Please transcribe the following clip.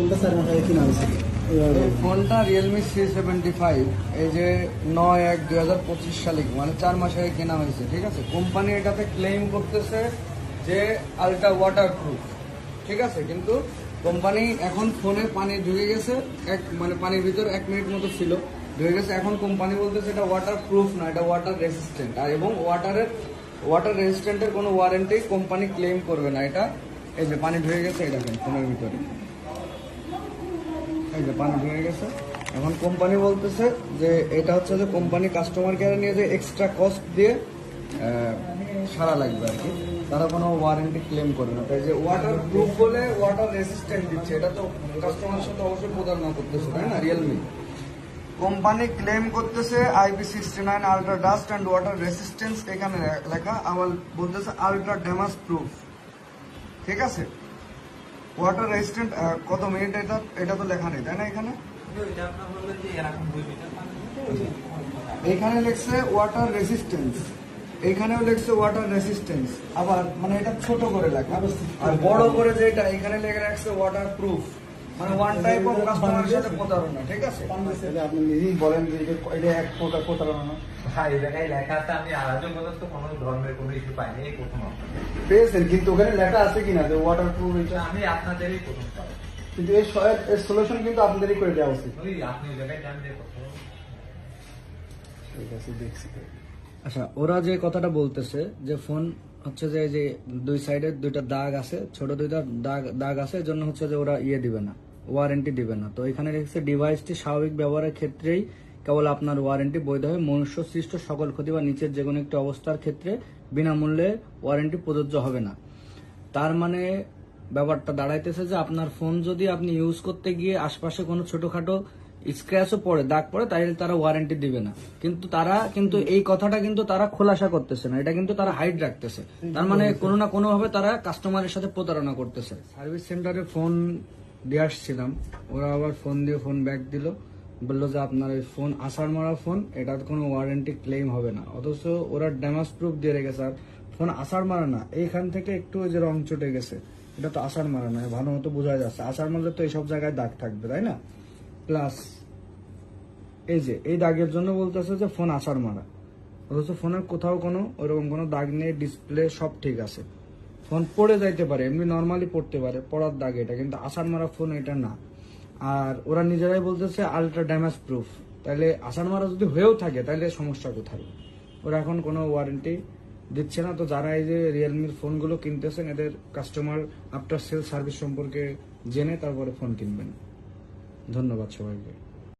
ফোনটা 4 মাস আগে কিনা হয়েছে। এই ফোনটা রিয়েলমি C75 এই যে 9/1/2025 সালে মানে 4 মাস আগে কেনা হয়েছে, ঠিক আছে। কোম্পানি এটাতে ক্লেম করতেছে যে আলট্রা ওয়াটার প্রুফ, ঠিক আছে, কিন্তু কোম্পানি এখন ফোনে পানি ঢুকে গেছে, মানে পানির ভিতর 1 মিনিট মতো ছিল, ঢুকে গেছে। এখন কোম্পানি বলতেছে এটা ওয়াটার প্রুফ না, এটা ওয়াটার রেসিস্ট্যান্ট। আর এবং ওয়াটার রেসিস্ট্যান্টের কোনো ওয়ারেন্টি কোম্পানি ক্লেম করবে না। এটা এই যে পানি ঢুকে গেছে, এই দেখেন ফোনের ভিতরে এই যে পানি ঢুকে গেছে। এখন কোম্পানি বলতেছে যে এটা হচ্ছে যে কোম্পানি কাস্টমার কেয়ারে নিয়ে যে এক্সট্রা কস্ট দিয়ে সারা লাগবে আর কি, তারা কোনো ওয়ারেন্টি ক্লেম করে না। তাই যে ওয়াটার প্রুফ বলে ওয়াটার রেসিস্ট্যান্ট দিচ্ছে, এটা তো কাস্টমারের সাথে অবশ্যই প্রতারণা করতেছে, তাই না। রিয়েলমি কোম্পানি ক্লেম করতেছে IP69 ultra dust and water resistance, এখানে লেখা, আবার বলতেছে আলট্রা ড্যামেজ প্রুফ, ঠিক আছে। ওয়াটার রেজিস্ট্যান্ট কত মিনিট, এটা তো লেখা নেই, তাই না। এখানে লেখছে ওয়াটার রেজিস্ট্যান্স, এইখানেও লেখছে ওয়াটার রেজিস্ট্যান্স, আবার মানে এটা ছোট করে লেখা, আর বড় করে যেটা এখানে লেখা রাখছে ওয়াটার প্রুফ, মানে ওয়ান টাইপ অফ কাস্টমারের সাথে প্রতারণা, ঠিক আছে। আপনি নিজেই বলেন যে এটা এক প্রকার প্রতারণা না। ভাই এই জায়গায় লেখা আছে, আমি আরাজকতা কোনো ধর্মের কোনো ইস্যু পাইনি, এই প্রথম পেয়েছেন, কিন্তু ওখানে লেখা আছে কিনা যে ওয়াটার প্রুফ, এটা আমি আপনাদেরই প্রথম পাই। কিন্তু এর সলিউশন কিন্তু আপনাদেরই করে দেওয়া উচিত। ওই আপনি ওই জায়গায় জানতে কথা। ঠিক আছে, দেখছি। আচ্ছা, ওরা যে কথাটা বলতেছে যে ফোন হচ্ছে যে এই যে দুই সাইডে দুইটা দাগ আছে, ছোট দুইটা দাগ আছে, এর জন্য হচ্ছে যে ওরা দিবে না, ওয়ারেন্টি দিবে না। তো এখানে লিখছে ডিভাইসটি স্বাভাবিক ব্যবহারের ক্ষেত্রেই কেবল আপনার ওয়ারেন্টি বৈধ হবে, মনুষ্য সৃষ্ট সকল ক্ষতি বা নিচের যে কোনো একটি অবস্থার ক্ষেত্রে বিনামূল্যে ওয়ারেন্টি প্রযোজ্য হবে না। তার মানে ব্যাপারটা দাঁড়াইতেছে যে আপনার ফোন যদি আপনি ইউজ করতে গিয়ে আশপাশে কোনো ছোটখাটো স্ক্র্যাচও পড়ে, দাগ পড়ে, তাইলে তারা ওয়ারেন্টি দিবে না। কিন্তু তারা এই কথাটা কিন্তু তারা খোলাসা করতেছে না, এটা কিন্তু তারা হাইড রাখতেছে। তার মানে কোনো না কোনো ভাবে তারা কাস্টমারের সাথে প্রতারণা করতেছে। সার্ভিস সেন্টারে ফোন দিয়ে আসছিলাম, ওরা আবার ফোন দিয়ে ফোন ব্যাক দিল, বললো যে আপনার এই ফোন আষাঢ় মারা ফোন, এটার কোনো ওয়ারেন্টি ক্লেম হবে না। অথচ ওরা ড্যামেজ প্রুফ দিয়ে রেখেছে। আর ফোন আষাঢ় মারা না, এইখান থেকে একটু ওই যে রং চটে গেছে, এটা তো আষাঢ় মারা না, ভালো মতো বোঝা যাচ্ছে। আষাঢ় মারলে তো এইসব জায়গায় দাগ থাকবে, তাই না। প্লাস এই যে এই দাগের জন্য বলতেছে যে ফোন আষাঢ় মারা, অথচ ফোনের কোথাও কোনো ওরকম কোনো দাগ নেই, ডিসপ্লে সব ঠিক আছে। ফোন পড়ে যাইতে পারে, এমনি নর্মালি পড়তে পারে, পড়ার দাগ এটা, কিন্তু আষাঢ় মারা ফোন এটা না। আর ওরা নিজেরাই বলতেছে আলট্রা ড্যামেজ প্রুফ, তাহলে আষাঢ় মারা যদি হয়েও থাকে তাহলে সমস্যা কোথায়। ওরা এখন কোনো ওয়ারেন্টি দিচ্ছে না। তো যারা এই যে রিয়েলমির ফোনগুলো কিনতেছেন, এদের কাস্টমার আফটার সেল সার্ভিস সম্পর্কে জেনে তারপরে ফোন কিনবেন। ধন্যবাদ সবাইকে।